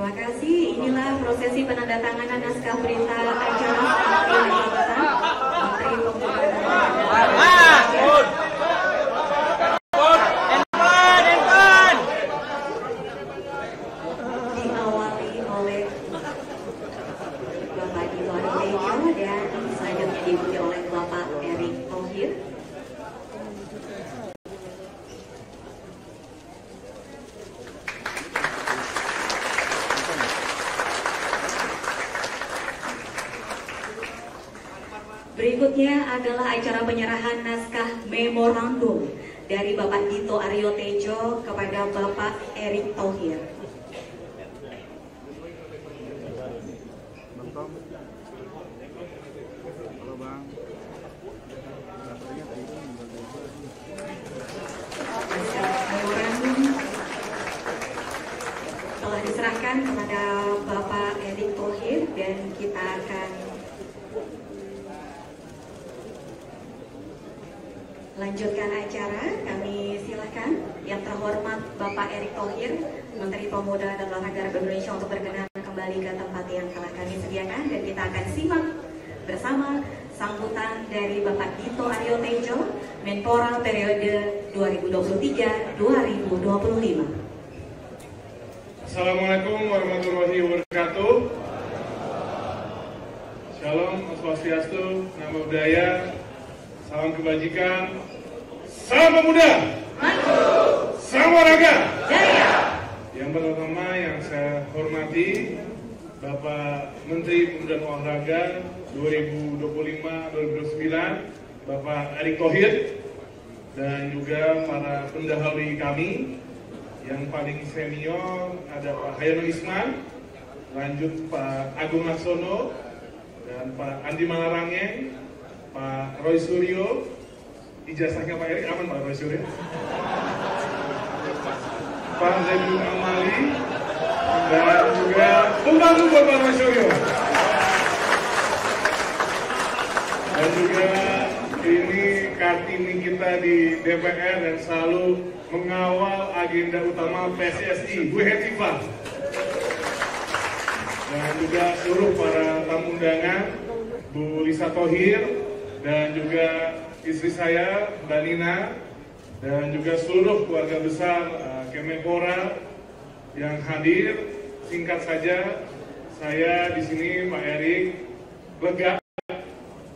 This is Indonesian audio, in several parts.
Terima kasih. Inilah prosesi penandatanganan naskah berita acara Menteri Pemuda dan Olahraga. Diawali oleh Bapak Dito Aryo dan selanjutnya diikuti oleh Bapak Erick Thohir. Berikutnya adalah acara penyerahan naskah memorandum dari Bapak Dito Aryo Tejo kepada Bapak Erick Thohir. Memorandum telah diserahkan kepada Bapak Erick Thohir dan kita akan lanjutkan acara. Kami silakan yang terhormat Bapak Erick Thohir, Menteri Pemuda dan Olahraga Republik Indonesia untuk berkenan kembali ke tempat yang telah kami sediakan dan kita akan simak bersama sambutan dari Bapak Dito Aryo Tejo, Menpora periode 2023-2025. Assalamualaikum warahmatullahi wabarakatuh. Shalom, Swastiastu, Namo Buddhaya. Salam kebajikan, salam pemuda, maju, salam olahraga, jaya. Yang pertama yang saya hormati Bapak Menteri Pemuda dan Olahraga 2025-2029, Bapak Erick Thohir, dan juga para pendahului kami. Yang paling senior ada Pak Hayanul Isman, lanjut Pak Agung Laksono, dan Pak Andi Malarangeng, Pak Roy Suryo, ijazahnya Pak Erick aman Pak Roy Suryo, Pak Zainul Amali, dan juga pembantu buat Pak Roy Suryo. Dan juga ini Kartini kita di DPR dan selalu mengawal agenda utama PSSI, Bu Hetifah. Dan juga seluruh para tamu undangan, Bu Lisa Thohir, dan juga istri saya, Mbak Nina, dan juga seluruh keluarga besar Kemenpora yang hadir. Singkat saja, saya di sini Pak Erick lega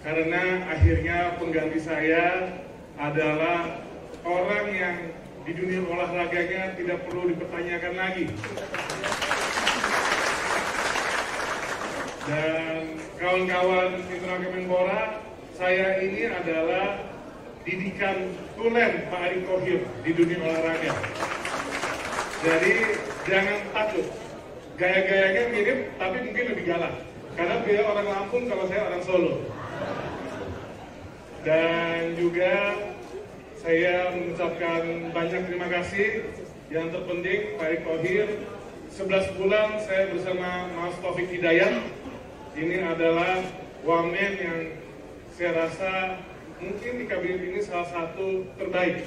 karena akhirnya pengganti saya adalah orang yang di dunia olahraganya tidak perlu dipertanyakan lagi. Dan kawan-kawan internal Kemenpora, saya ini adalah didikan tulen Pak Erick Thohir di dunia olahraga. Jadi jangan takut, gaya-gayanya mirip tapi mungkin lebih galak. Karena beliau orang Lampung, kalau saya orang Solo. Dan juga saya mengucapkan banyak terima kasih. Yang terpenting Pak Erick Thohir, 11 bulan saya bersama Mas Taufik Hidayat. Ini adalah wamen yang saya rasa mungkin di kabinet ini salah satu terbaik.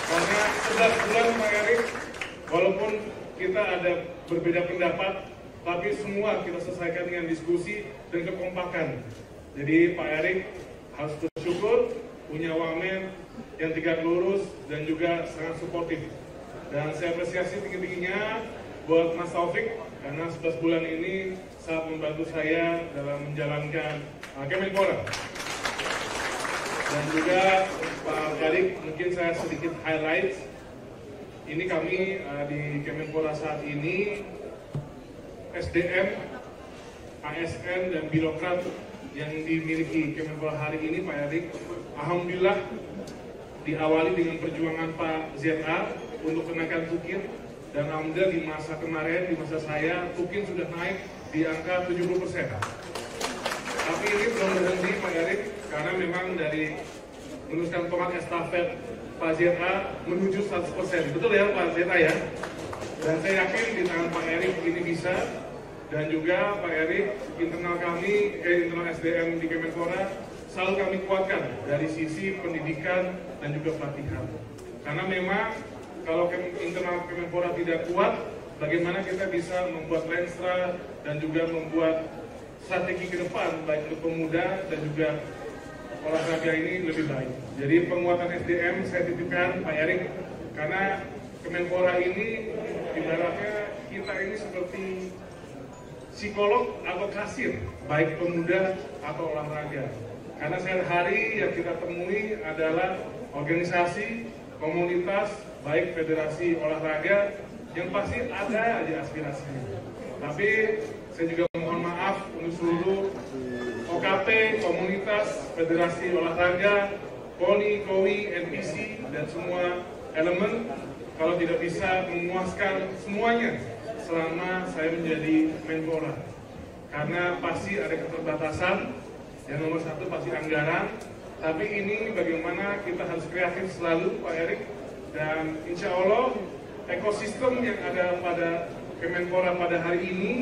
Karena 11 bulan Pak Erick, walaupun kita ada berbeda pendapat, tapi semua kita selesaikan dengan diskusi dan kekompakan. Jadi Pak Erick harus bersyukur punya wamen yang tegak lurus dan juga sangat suportif. Dan saya apresiasi tinggi-tingginya buat Mas Taufik karena 11 bulan ini sangat membantu saya dalam menjalankan Kemenpora. Dan juga Pak Erick, mungkin saya sedikit highlight. Ini kami di Kemenpora saat ini SDM, ASN dan birokrat yang dimiliki Kemenpora hari ini Pak Erick, alhamdulillah diawali dengan perjuangan Pak ZA untuk kenaikan tukin, dan alhamdulillah di masa kemarin, di masa saya, tukin sudah naik di angka 70%. Tapi ini belum berhenti Pak Erick, karena memang dari meneruskan tongkat estafet Pak ZA menuju 100%. Betul ya Pak ZA ya? Dan saya yakin di tangan Pak Erick ini bisa. Dan juga Pak Erick, internal kami, internal SDM di Kemenpora selalu kami kuatkan dari sisi pendidikan dan juga pelatihan. Karena memang kalau internal Kemenpora tidak kuat, bagaimana kita bisa membuat Lenstra dan juga membuat strategi ke depan baik untuk pemuda dan juga olahraga ini lebih baik. Jadi penguatan SDM saya titipkan Pak Erik, karena Kemenpora ini ibaratnya kita ini seperti psikolog atau kasir baik pemuda atau olahraga. Karena sehari-hari yang kita temui adalah organisasi, komunitas, baik federasi olahraga yang pasti ada aja aspirasinya. Tapi saya juga mohon maaf untuk seluruh OKP, komunitas, federasi olahraga, KONI, KOWI, NPC, dan semua elemen kalau tidak bisa memuaskan semuanya selama saya menjadi Menpora. Karena pasti ada keterbatasan, yang nomor satu pasti anggaran, tapi ini bagaimana kita harus kreatif selalu Pak Erik, dan insya Allah ekosistem yang ada pada Kemenpora pada hari ini,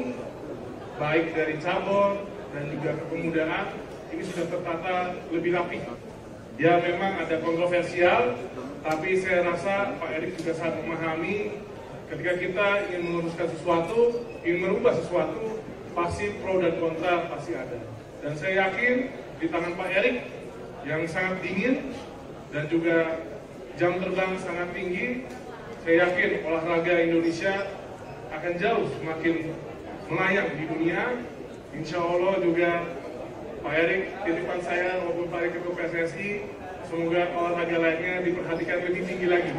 baik dari cabur dan juga kepemudaan, ini sudah tertata lebih rapi. Ya memang ada kontroversial, tapi saya rasa Pak Erik juga sangat memahami ketika kita ingin meluruskan sesuatu, ingin merubah sesuatu, pasti pro dan kontra pasti ada. Dan saya yakin di tangan Pak Erik yang sangat dingin dan juga jam terbang sangat tinggi, saya yakin olahraga Indonesia akan jauh semakin melayang di dunia. Insya Allah juga Pak Erik, titipan saya maupun Pak Erik Ketua PSSI, semoga olahraga lainnya diperhatikan lebih tinggi lagi.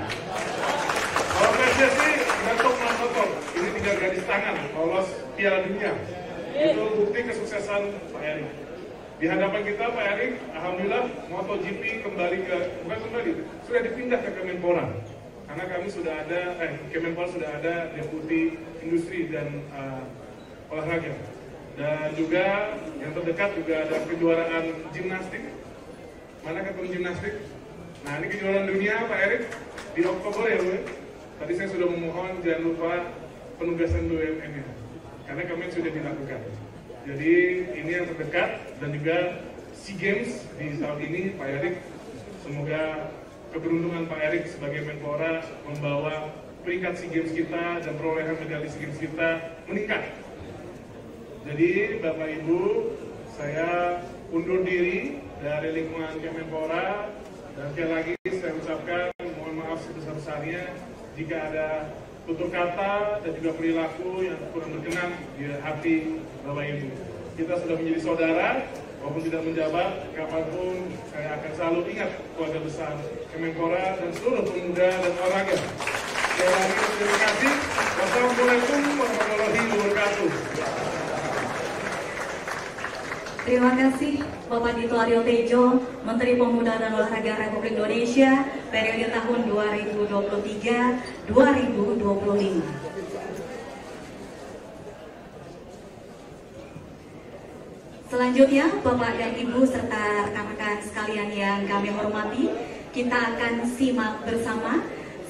Kalau PSSI bentuk masukkan, ini 3 garis tangan lolos Piala Dunia. Itu bukti kesuksesan Pak Erik. Di hadapan kita Pak Erik, alhamdulillah MotoGP bukan kembali, sudah dipindah ke Kemenpora. Karena kami sudah ada, Kemenpora sudah ada Deputi Industri dan Olahraga. Dan juga yang terdekat juga ada kejuaraan gimnastik. Mana ketua gimnastik? Nah ini kejuaraan dunia Pak Erik di Oktober ya Bu. Tadi saya sudah memohon jangan lupa penugasan BUMN-nya. Karena kami sudah dilakukan. Jadi ini yang terdekat dan juga SEA Games di tahun ini Pak Erik. Semoga keberuntungan Pak Erik sebagai Menpora membawa peringkat SEA Games kita dan perolehan medali SEA Games kita meningkat. Jadi Bapak Ibu, saya undur diri dari lingkungan Kemenpora dan sekali lagi saya ucapkan mohon maaf sebesar-besarnya jika ada tutur kata dan juga perilaku yang kurang berkenan di hati Bapak Ibu. Kita sudah menjadi saudara, walaupun tidak menjabat, kapanpun saya akan selalu ingat keluarga besar Kemenpora dan seluruh pemuda dan olahraga. Sekali lagi terima kasih. Wassalamualaikum warahmatullahi wabarakatuh. Terima kasih Bapak Dito Aryo Tejo, Menteri Pemuda dan Olahraga Republik Indonesia periode tahun 2023-2025. Selanjutnya, Bapak dan Ibu serta rekan-rekan sekalian yang kami hormati, kita akan simak bersama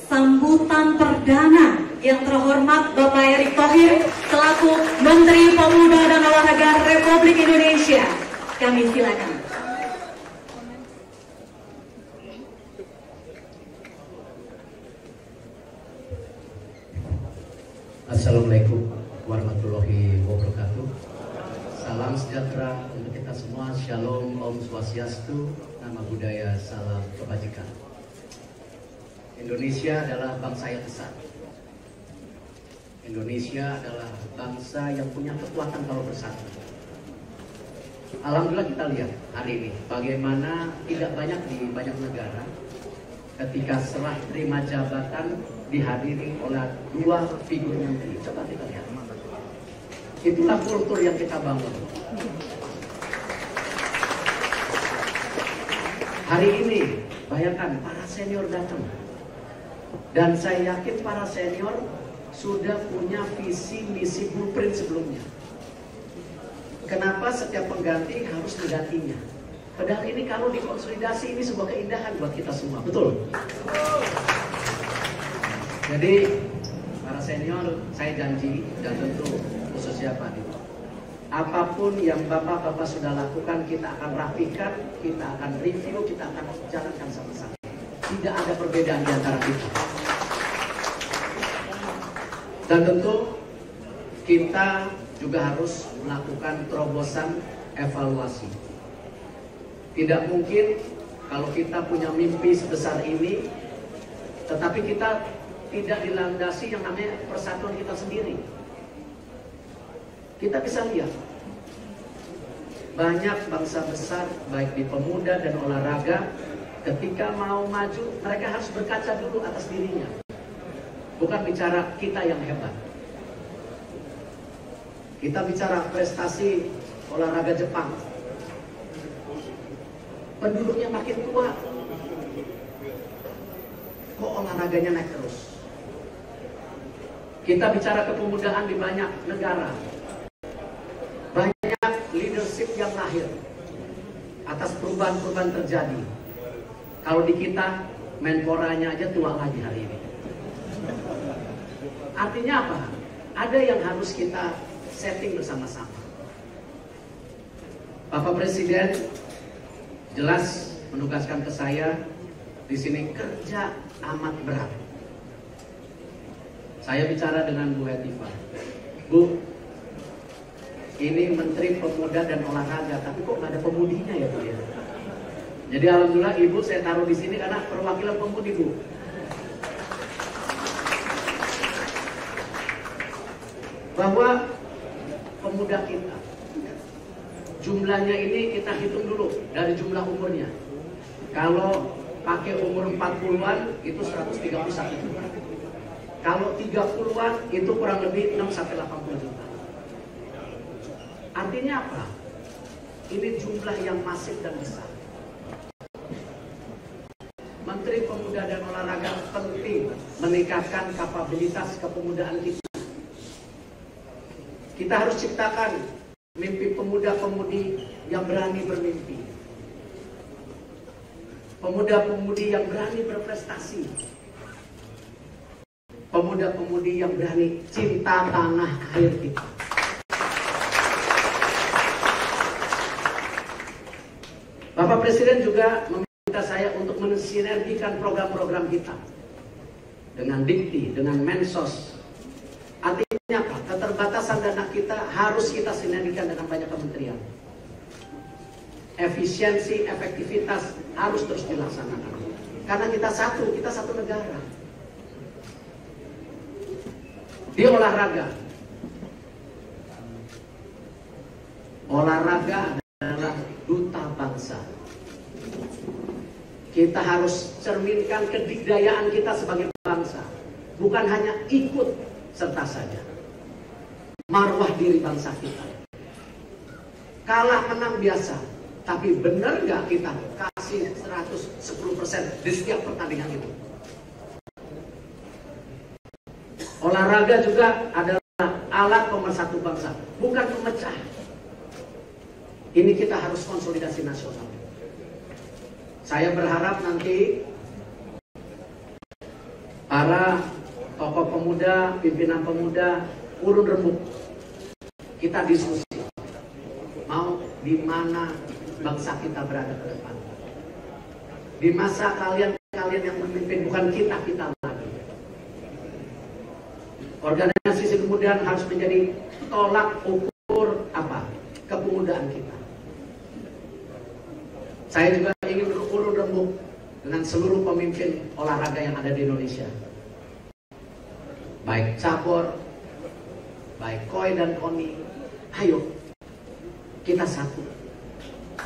sambutan perdana yang terhormat Bapak Erick Thohir selaku Menteri Pemuda dan Olahraga Republik Indonesia. Kami silakan. Assalamualaikum warahmatullahi wabarakatuh. Salam sejahtera untuk kita semua. Shalom, Om Swastiastu, nama budaya, salam kebajikan. Indonesia adalah bangsa yang besar. Indonesia adalah bangsa yang punya kekuatan kalau bersatu. Alhamdulillah kita lihat hari ini bagaimana tidak banyak di banyak negara ketika serah terima jabatan dihadiri oleh 2 figur menteri. Coba kita lihat. Itulah kultur yang kita bangun. Hari ini bayangkan para senior datang. Dan saya yakin para senior sudah punya visi, misi, blueprint sebelumnya. Kenapa setiap pengganti harus menggantinya? Padahal ini kalau dikonsolidasi ini sebuah keindahan buat kita semua, betul? Jadi para senior, saya janji dan tentu khususnya Pak Dito, apapun yang Bapak-Bapak sudah lakukan kita akan rapikan, kita akan review, kita akan jalankan sama-sama. Tidak ada perbedaan di antara kita. Dan tentu kita juga harus melakukan terobosan evaluasi. Tidak mungkin kalau kita punya mimpi sebesar ini, tetapi kita tidak dilandasi yang namanya persatuan kita sendiri. Kita bisa lihat banyak bangsa besar baik di pemuda dan olahraga, ketika mau maju mereka harus berkaca dulu atas dirinya. Bukan bicara kita yang hebat. Kita bicara prestasi olahraga Jepang. Penduduknya makin tua, kok olahraganya naik terus. Kita bicara kepemudaan di banyak negara, banyak leadership yang lahir atas perubahan-perubahan terjadi. Kalau di kita, Menporanya aja tua lagi hari ini. Artinya apa? Ada yang harus kita setting bersama-sama. Bapak Presiden jelas menugaskan ke saya di sini kerja amat berat. Saya bicara dengan Bu Hetifah, Bu, ini Menteri Pemuda dan Olahraga, tapi kok nggak ada pemudinya ya Bu ya? Jadi alhamdulillah Ibu saya taruh di sini karena perwakilan pemudi Bu. Bahwa pemuda kita, jumlahnya ini kita hitung dulu dari jumlah umurnya. Kalau pakai umur 40-an itu 131 juta. Kalau 30-an itu kurang lebih 6-80 juta. Artinya apa? Ini jumlah yang masif dan besar. Menteri Pemuda dan Olahraga penting meningkatkan kapabilitas kepemudaan kita. Kita harus ciptakan mimpi pemuda-pemudi yang berani bermimpi. Pemuda-pemudi yang berani berprestasi. Pemuda-pemudi yang berani cinta tanah air kita. Bapak Presiden juga meminta saya untuk mensinergikan program-program kita dengan Dikti, dengan Mensos. Artinya apa? Keterbatasan dana kita harus kita sinergikan dengan banyak kementerian. Efisiensi, efektivitas harus terus dilaksanakan. Karena kita satu negara. Di olahraga. Olahraga adalah duta bangsa. Kita harus cerminkan kedikdayaan kita sebagai bangsa. Bukan hanya ikut serta saja. Marwah diri bangsa kita. Kalah menang biasa. Tapi benar nggak kita kasih 110% di setiap pertandingan itu? Olahraga juga adalah alat pemersatu bangsa, bukan pemecah. Ini kita harus konsolidasi nasional. Saya berharap nanti para tokoh pemuda, pimpinan pemuda, urun rembuk, kita diskusi. Mau di mana bangsa kita berada ke depan? Di masa kalian yang memimpin, bukan kita lagi. Organisasi kepemudaan harus menjadi tolak ukur apa? Kepemudaan kita. Saya juga ingin urun rembuk dengan seluruh pemimpin olahraga yang ada di Indonesia. Baik cabur, baik koi dan koni. Ayo, kita satu.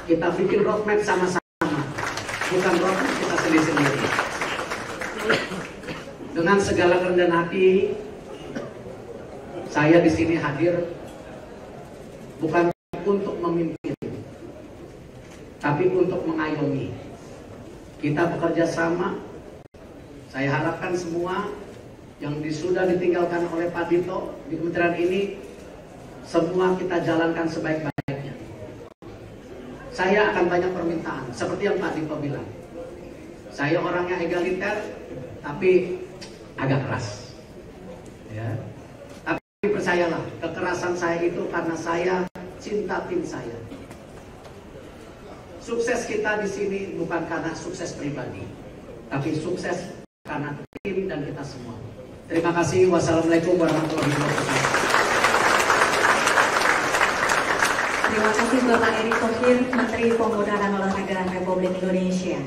Kita bikin roadmap sama-sama, bukan roadmap kita sendiri-sendiri. Dengan segala kerendahan hati, saya di sini hadir bukan untuk memimpin, tapi untuk mengayomi. Kita bekerja sama. Saya harapkan semua yang sudah ditinggalkan oleh Pak Dito di kementerian ini, semua kita jalankan sebaik-baiknya. Saya akan banyak permintaan, seperti yang Pak Dito bilang. Saya orangnya egaliter, tapi agak keras. Ya. Tapi percayalah, kekerasan saya itu karena saya cinta tim saya. Sukses kita di sini bukan karena sukses pribadi, tapi sukses karena tim dan kita semua. Terima kasih. Wassalamualaikum warahmatullahi wabarakatuh. Terima kasih Bapak Erick Thohir, Menteri Pemuda dan Olahraga Republik Indonesia.